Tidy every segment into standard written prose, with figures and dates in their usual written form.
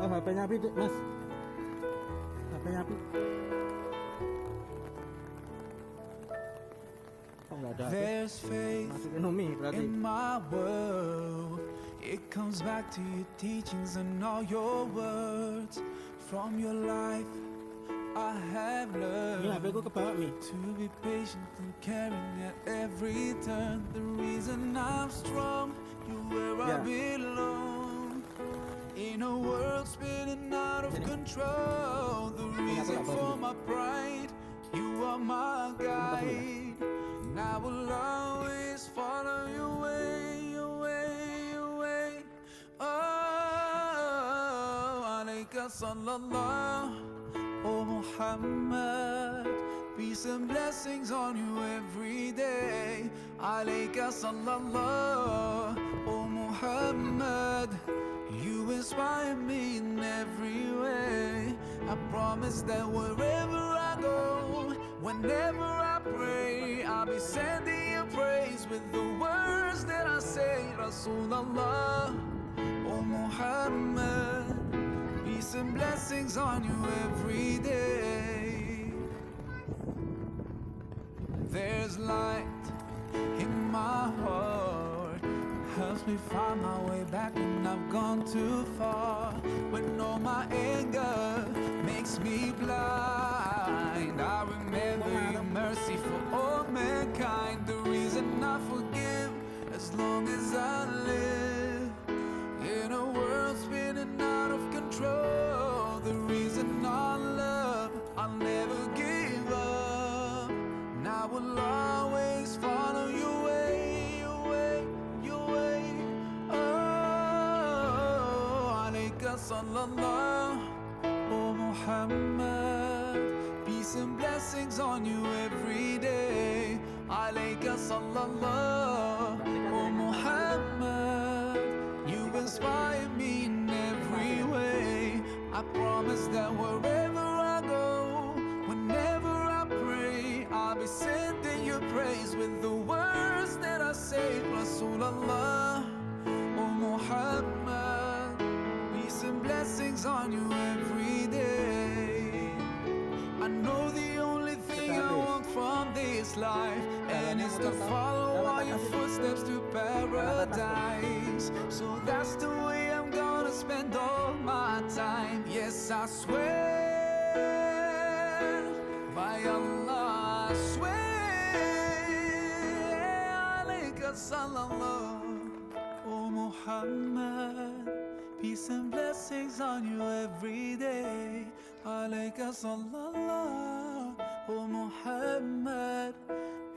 Oh, HP-nya Abi, Mas. HP-nya Abi. Oh, nggak ada HP. There's faith Masukin Umi berarti. in my world. It comes back to your teachings and all your words. From your life I have Ini HP learned ku ke bawah, Mi. to be patient and caring at every turn. The reason I'm strong, you're where I Yeah. belong. In a world spinning out of control, the reason for my pride, you are my guide. And I will always follow your way, your way, your way. Oh, alayka sallallahu, oh Muhammad. Peace and blessings on you every day. Alayka sallallahu, oh Muhammad. You inspire me in every way. I promise that wherever I go, whenever I pray, I'll be sending you praise with the words that I say. Rasulullah, oh Muhammad, peace and blessings on you every day. There's light in my heart, helps me find my way back when I've gone too far. When all my anger makes me blind, I remember your mercy for all mankind. The reason I forgive as long as I live. In a world spinning out of control, the reason I love, I'll never give up. And I will always follow your way, your way, your way. Oh, alayka sallallahu, oh Muhammad. Peace and blessings on you every day. Alayka sallallahu, oh Muhammad. You inspire me in every way. I promise that wherever I go, whenever I pray, I'll be sending you praise with the words that I say. Rasulullah, oh Muhammad, peace and blessings on you every day. I know the only thing I want from this life, and it's to follow all your footsteps to paradise. So that's the way I'm gonna spend all my time. Yes, I swear by Allah, I swear. Alayka sallallahu, oh Muhammad, peace and blessings on you every day. Alayka sallallahu, oh Muhammad,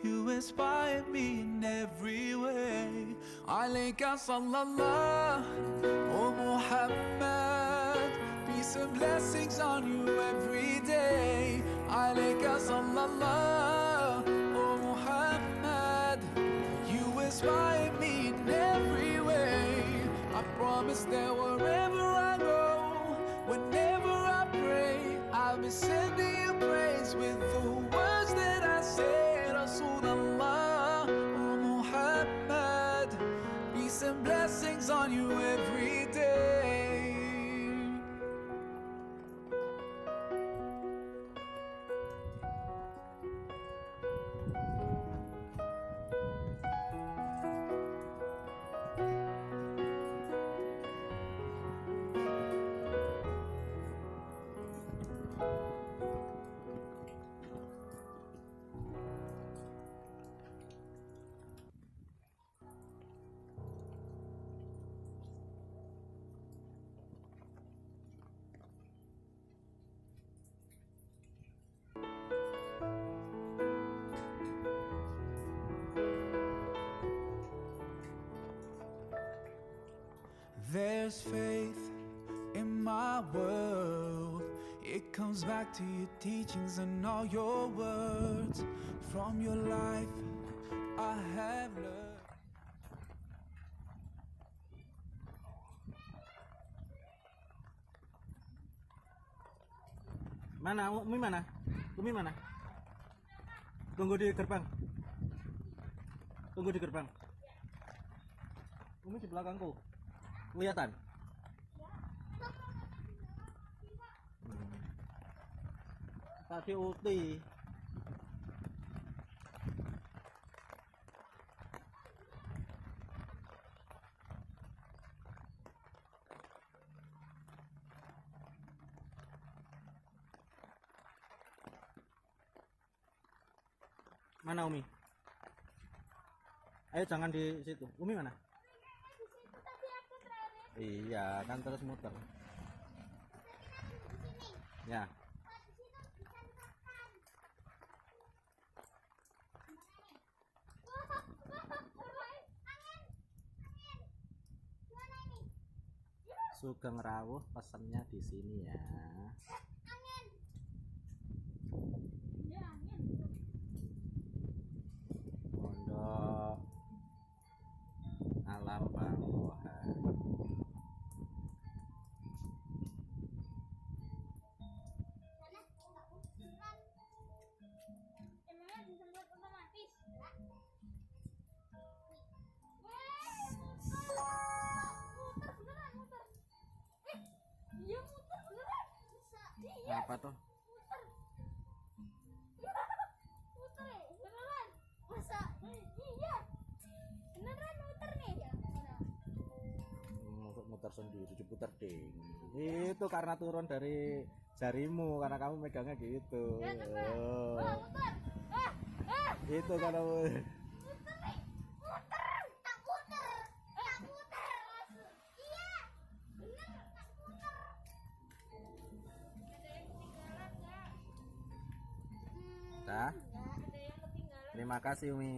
you inspire me in every way. Alayka sallallahu, oh Muhammad, peace and blessings on you every day. Alayka sallallahu, oh Muhammad, you inspire me in every way. I promise that wherever I go, whenever I pray, I'll be sending you praise with the words that I say. Rasulullah, oh Muhammad, peace and blessings on you every day. There's faith in my world. It comes back to your teachings and all your words. From your life I have learned. Mana? Umi mana? Umi mana? Tunggu di gerbang. Tunggu di gerbang. Umi di belakangku. Kelihatan? Tadi ulti. Mana Umi? Ayo jangan di situ. Umi mana? Iya, kan terus muter. Ya. Sugeng rawuh pesennya di sini ya. Pondok Alam Bangkohan. Apa tuh? Muter sendiri diputer ding. Itu karena turun dari jarimu karena kamu megangnya gitu. Oh. Itu kalau Dah. Terima kasih Umi.